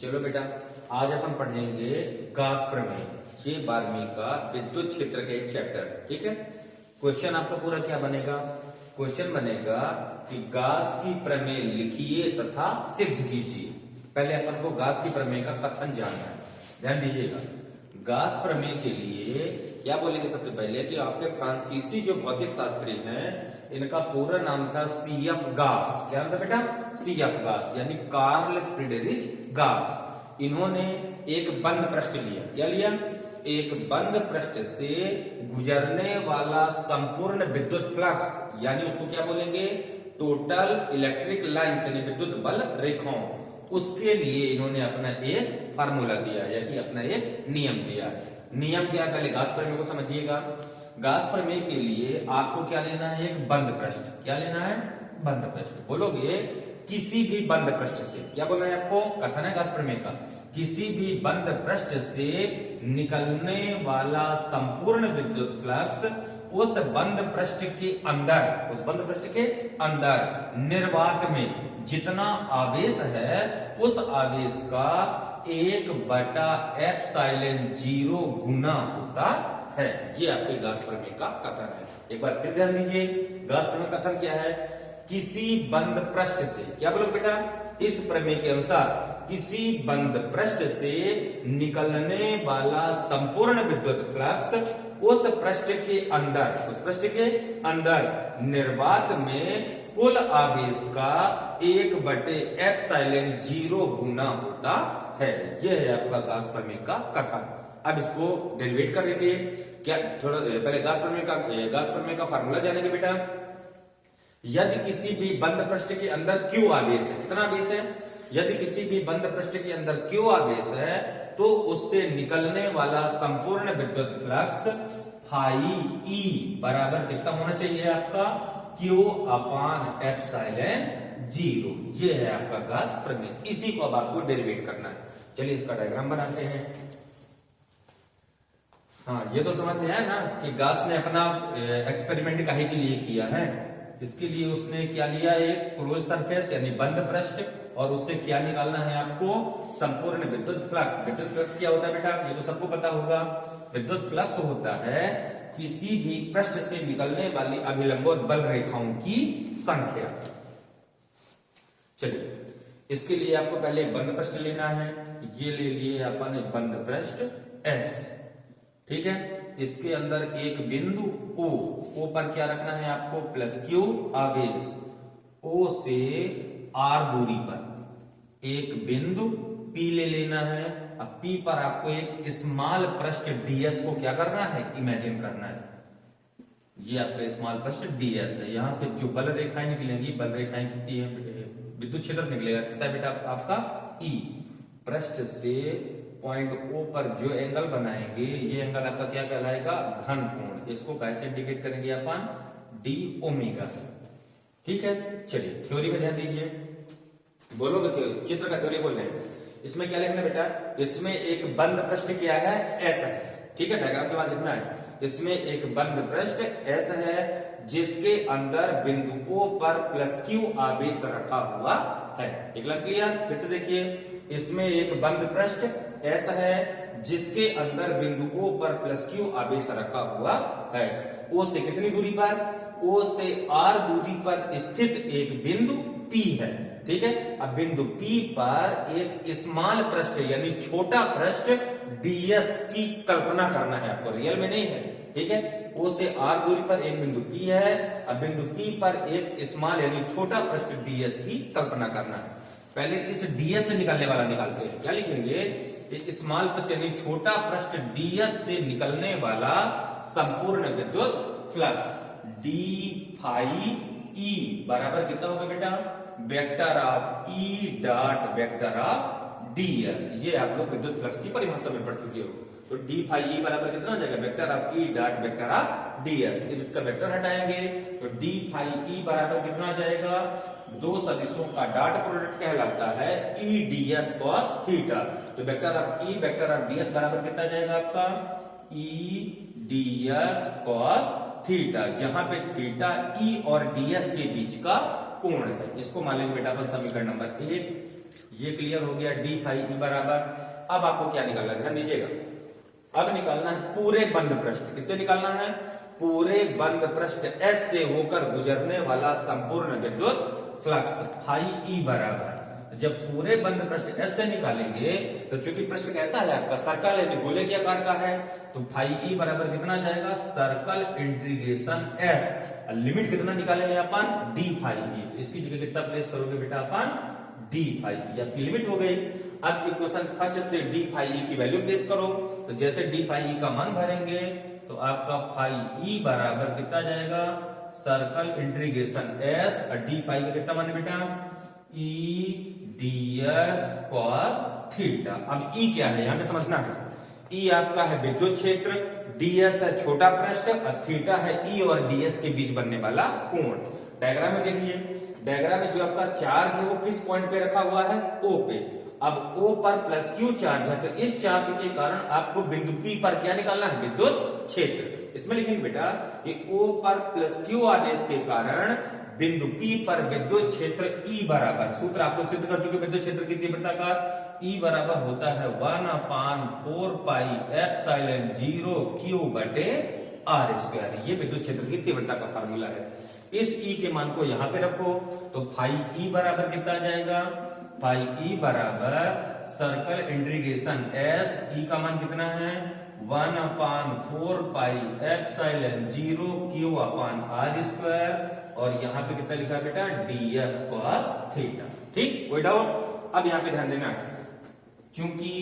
चलो बेटा, आज अपन पढ़ेंगे गास प्रमेय। ये 12वीं का विद्युत क्षेत्र का एक चैप्टर। ठीक है, क्वेश्चन आपका पूरा क्या बनेगा? क्वेश्चन बनेगा कि गास की प्रमेय लिखिए तथा सिद्ध कीजिए। पहले अपन को गास की प्रमेय का कथन जानना है, ध्यान दीजिएगा। गास प्रमेय के लिए क्या बोलेंगे? सबसे पहले कि आपके फ्रांसीसी जो भौतिक शास्त्री हैं, इनका पूरा नाम था सीएफ गास। क्या नाम था बेटा? सीएफ गास, यानी कार्ल फ्रीडरिच गास। इन्होंने एक बंद पृष्ठ लिया। क्या लिया? एक बंद पृष्ठ से गुजरने वाला संपूर्ण विद्युत फ्लक्स, यानी उसको क्या बोलेंगे? टोटल इलेक्ट्रिक लाइन्स, यानी विद्युत बल रेखाओं, उसके लिए इन्होंने अपना एक फार्मूला दिया, यानी अपना एक नियम दिया। नियम क्या? पहले गास प्रमेय को समझिएगा। गास प्रमेय के लिए आपको क्या लेना है? एक बंद पृष्ठ। क्या लेना है? बंद पृष्ठ। बोलोगे किसी भी बंद पृष्ठ से, क्या बोलना है आपको? कथन है गास प्रमेय का, किसी भी बंद पृष्ठ से निकलने वाला संपूर्ण विद्युत फ्लक्स उस बंद पृष्ठ के अंदर, उस बंद पृष्ठ के अंदर निर्वात में जितना आवेश है, उस आवेश का 1/ε0 गुना होता है। ये आपके गास प्रमेय का कथन है। एक बार फिर ध्यान दीजिए, गास प्रमेय कथन क्या है? किसी बंद पृष्ठ से, क्या बोलो बेटा? इस प्रमेय के अनुसार किसी बंद पृष्ठ से निकलने वाला संपूर्ण विद्युत फ्लक्स उस पृष्ठ के अंदर, उस पृष्ठ के अंदर निर्वात में कुल आवेश का 1/ε0 गुना होता है। यह है आपका गास प्रमेय का कथन। अब इसको डेरिवेट करेंगे। क्या थोड़ा पहले गास प्रमेय का फार्मूला जानेंगे बेटा। यदि किसी भी बंद पृष्ठ के अंदर Q आवेश है, कितना आवेश है? यदि किसी भी बंद पृष्ठ के अंदर Q आवेश है, तो उससे निकलने वाला संपूर्ण विद्युत फ्लक्स फाई E बराबर कितना होना चाहिए आपका? Q/ε0। ये है आपका गास प्रमेय। इसी को अब आपको डेरिवेट करना है। चलिए इसका डायग्राम बनाते हैं। हाँ, ये तो समझ में आया ना कि गास ने अपना एक्सपेरिमेंट काहे के लिए किया है। इसके लिए उसने क्या लिया? एक क्लोज सरफेस, यानी बंद पृष्ठ, और उससे क्या निकालना है आपको? संपूर्ण विद्युत फ्लक्स। विद्युत फ्लक्स क्या होता है बेटा? ये तो सबको पता होगा। विद्युत फ्लक्स होता है किसी भी पृष्ठ से निकलने वाली अभिलंबोत बल रेखाओं की संख्या। चलिए, इसके लिए आपको पहले एक बंद पृष्ठ लेना है। ये ले लिए अपन एक बंद पृष्ठ S। ठीक है, इसके अंदर एक बिंदु O पर क्या रखना है आपको? +Q आवेश। O से R दूरी पर एक बिंदु P ले लेना है। अब P पर आपको एक स्मॉल पृष्ठ DS को क्या करना है? इमेजिन करना है। ये आपका स्मॉल पृष्ठ DS है। यहां से जो बल रेखाएं निकलेंगी, बल रेखाएं कितनी है? विद्युत क्षेत्र निकलेगा कितना है बेटा आपका? E। पृष्ठ से पॉइंट O पर जो एंगल बनाएंगे, ये एंगल आपका क्या कहलाएगा? घन कोण। इसको कैसे इंडिकेट करेंगे अपन? d ओमेगा से। ठीक है, चलिए थ्योरी में ध्यान दीजिए। बोलोगे थ्योरी, चित्र का थ्योरी बोल रहे हैं। इसमें क्या लिखना बेटा? इसमें एक बंद पृष्ठ क्या है? S है। ठीक है, डायग्राम के बाद लिखना है। इसमें एक बंद पृष्ठ S है, जिसके अंदर बिंदु O पर +Q आवेश रखा हुआ है। एक लाइन क्लियर? फिर से देखिए, इसमें एक बंद पृष्ठ S है, जिसके अंदर बिंदु O पर +Q आवेश रखा हुआ है। O से कितनी दूरी पर? O से R दूरी पर स्थित एक बिंदु P है। ठीक है, अब बिंदु P पर एक स्मॉल पृष्ठ, यानी छोटा पृष्ठ DS की कल्पना करना है आपको, रियल में नहीं है। ठीक है, O से R दूरी पर एक बिंदु P है। अब बिंदु P पर एक स्मॉल यानी छोटा पृष्ठ DS की कल्पना करना है। पहले इस DS से निकलने वाला निकालते हैं। क्या लिखेंगे? स्मॉल पृष्ठ यानी छोटा पृष्ठ DS से निकलने वाला संपूर्ण विद्युत फ्लक्स d फाई E बराबर कितना होगा बेटा? Vector of E dot vector of DS। ये आप लोग विद्युत फ्लक्स की परिभाषा में पढ़ चुके हो। तो d फाई E बराबर कितना हो जाएगा? Vector of E dot vector of DS। इसका वेक्टर हटाएंगे तो d फाई E बराबर कितना आ जाएगा? दो सदिशों का डॉट प्रोडक्ट कहलाता है E ds cos थीटा। तो vector of E vector of DS बराबर कितना जाएगा आपका? E ds cos थीटा, जहां पे थीटा E और DS के बीच का कोण है। इसको मान लेंगे बेटा अपन समीकरण नंबर 1। ये क्लियर हो गया। डी फाई ई बराबर, अब आपको क्या निकालना है, ध्यान दीजिएगा, अब निकालना है पूरे बंद पृष्ठ। किससे निकालना है? पूरे बंद पृष्ठ एस से होकर गुजरने वाला संपूर्ण विद्युत फ्लक्स फाई ई बराबर, जब पूरे बंद पृष्ठ एस से निकालेंगे तो चूंकि पृष्ठ कैसा है आपका, सर्कल यानी गोले के आकार का है, तो फाई ई बराबर कितना जाएगा, सर्कल इंटीग्रेशन एस, लिमिट कितना निकालेंगे अपन, डी फाई ई। इसकी जगह कितना प्लेस करोगे बेटा अपन, डी फाई ई, आपकी लिमिट हो गई। अब इक्वेशन फर्स्ट से डी फाई ई की वैल्यू प्लेस करो, तो जैसे डी फाई ई का मान भरेंगे तो आपका फाई ई बराबर कितना जाएगा, सर्कल इंटीग्रेशन एस, और डी फाई का कितना मान है बेटा, ई ds cos थीटा। अब ई क्या है, यहां पे समझना है, ई आपका है विद्युत क्षेत्र, ds है छोटा पृष्ठ, और थीटा है ई और ds के बीच बनने वाला कोण। डायग्राम में देखिए, डायग्राम में जो आपका चार्ज है वो किस पॉइंट पे रखा हुआ है, O पे। अब O पर प्लस Q चार्ज है, तो इस चार्ज के कारण आपको बिंदु P पर क्या निकालना है, विद्युत क्षेत्र। इसमें लिखेंगे बेटा कि O पर प्लस Q आदेश के कारण बिंदु P पर विद्युत क्षेत्र E बराबर, सूत्र आप लोग सिद्ध कर चुके विद्युत क्षेत्र की तीव्रता का, E बराबर होता है 1/4 पाई एप्सिलॉन 0 Q बटे R स्क्वायर। ये विद्युत क्षेत्र की तीव्रता का फार्मूला है। इस E के मान को यहां पे रखो, तो फाई E बराबर कितना जाएगा, फाई E बराबर सर्कल इंटीग्रेशन S, E का मान कितना है, 1/4 पाई एप्सिलॉन 0 Q अपान R स्क्वायर, और यहां पे कितना लिखा है बेटा, ds cos थीटा। ठीक, कोई डाउट? अब यहां पे ध्यान देना, चूंकि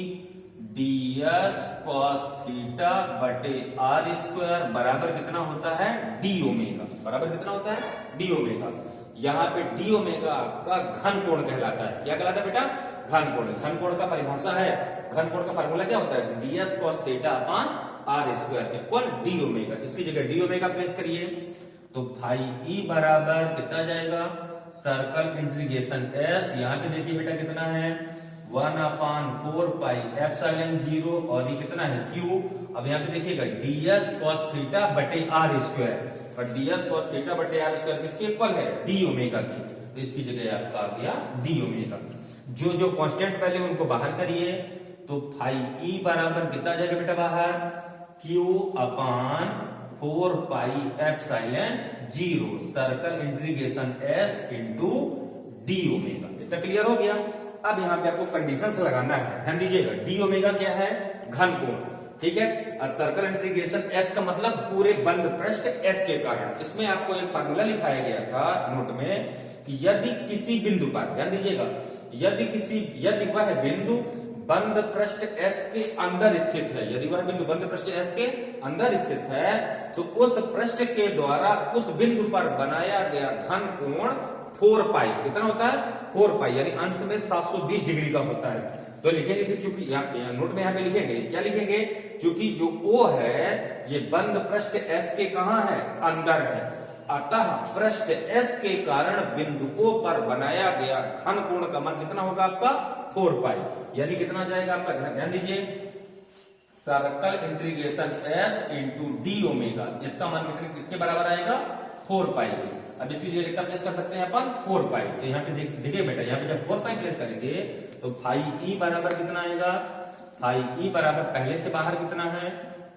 ds cos थीटा बटे r स्क्वायर बराबर कितना होता है, d ओमेगा, बराबर कितना होता है, d ओमेगा। यहां पे d ओमेगा आपका घन कोण कहलाता है। क्या कहलाता है बेटा, घन कोण। घन कोण का परिभाषा है, घन कोण का फार्मूला क्या होता है, ds cos theta upon r square equal d omega. इसकी जगह d ओमेगा प्लेस करिए, तो फाई ई बराबर कितना जाएगा, सर्कल इंटीग्रेशन एस, यहां पे देखिए बेटा कितना है, 1/4 पाई एप्सिलॉन 0, और ये कितना है Q। अब यहां पे देखिएगा ds cos थीटा बटे r स्क्वायर, और ds cos थीटा बटे r स्क्वायर किसके इक्वल है, d ओमेगा की, तो इसकी जगह आपका आ गया d ओमेगा। जो जो कांस्टेंट पहले उनको बाहर करिए, तो फाई ई बराबर कितना जाएगा बेटा बाहर, Q अपान 4 pi epsilon 0 circle integration s into D omega. इतना क्लियर हो गया। अब यहाँ पे आपको कंडीशंस लगाना है, ध्यान दीजिएगा। डी ओमेगा क्या है, घन कोण, ठीक है। और सर्कल इंटीग्रेशन s का मतलब पूरे बंद पृष्ठ s के कारण। इसमें आपको एक फार्मूला लिखाया गया था नोट में कि यदि किसी बिंदु पर, ध्यान दीजिएगा, यदि वह बिंदु बंद पृष्ठ S के अंदर स्थित है, यदि वह बिंदु बंद पृष्ठ S के अंदर स्थित है, तो उस पृष्ठ के द्वारा उस बिंदु पर बनाया गया घन कोण 4 पाई, कितना होता है, 4 पाई, यानी अंश में 720 डिग्री का होता है। तो लिखेंगे कि चूंकि नोट में यहाँ पे लिखेंगे, क्या लिखेंगे, चूंकि जो O है ये बंद पृष्ठ S के कहां है, अंदर है, अतः पृष्ठ S के कारण बिंदु O पर बनाया गया घन कोण का मान कितना होगा आपका, 4 पाई, यानी कितना जाएगा आपका, ध्यान दीजिए, circle integration S into D omega, इसका मान कितने किसके बराबर आएगा, 4 पाई। अब इसी जगह कितना प्लेस कर सकते हैं अपन, 4 पाई। तो यहाँ पे देखिए बेटा, यहाँ पे जब 4 पाई प्लेस करेंगे तो फाई ई बराबर कितना आएगा, फाई ई बराबर पहले से बाहर कितना है,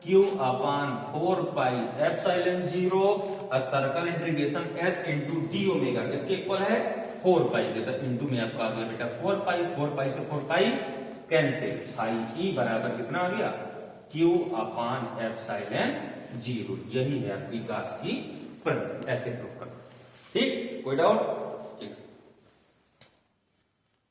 Q अपान 4 पाई एप्सिलॉन 0 और circle integration S into D omega किसके इक्वल है, 4 पाई। तो इंटू में आपका आ गया बेटा 4 पाई, 4 पाई से 4 पाई कैंसिल, फाई ई बराबर कितना आ गया, Q अपान एप्सिलॉन 0। यही है आपकी गास की प्रमेय, ऐसे प्रूफ करना। ठीक, कोई डाउट?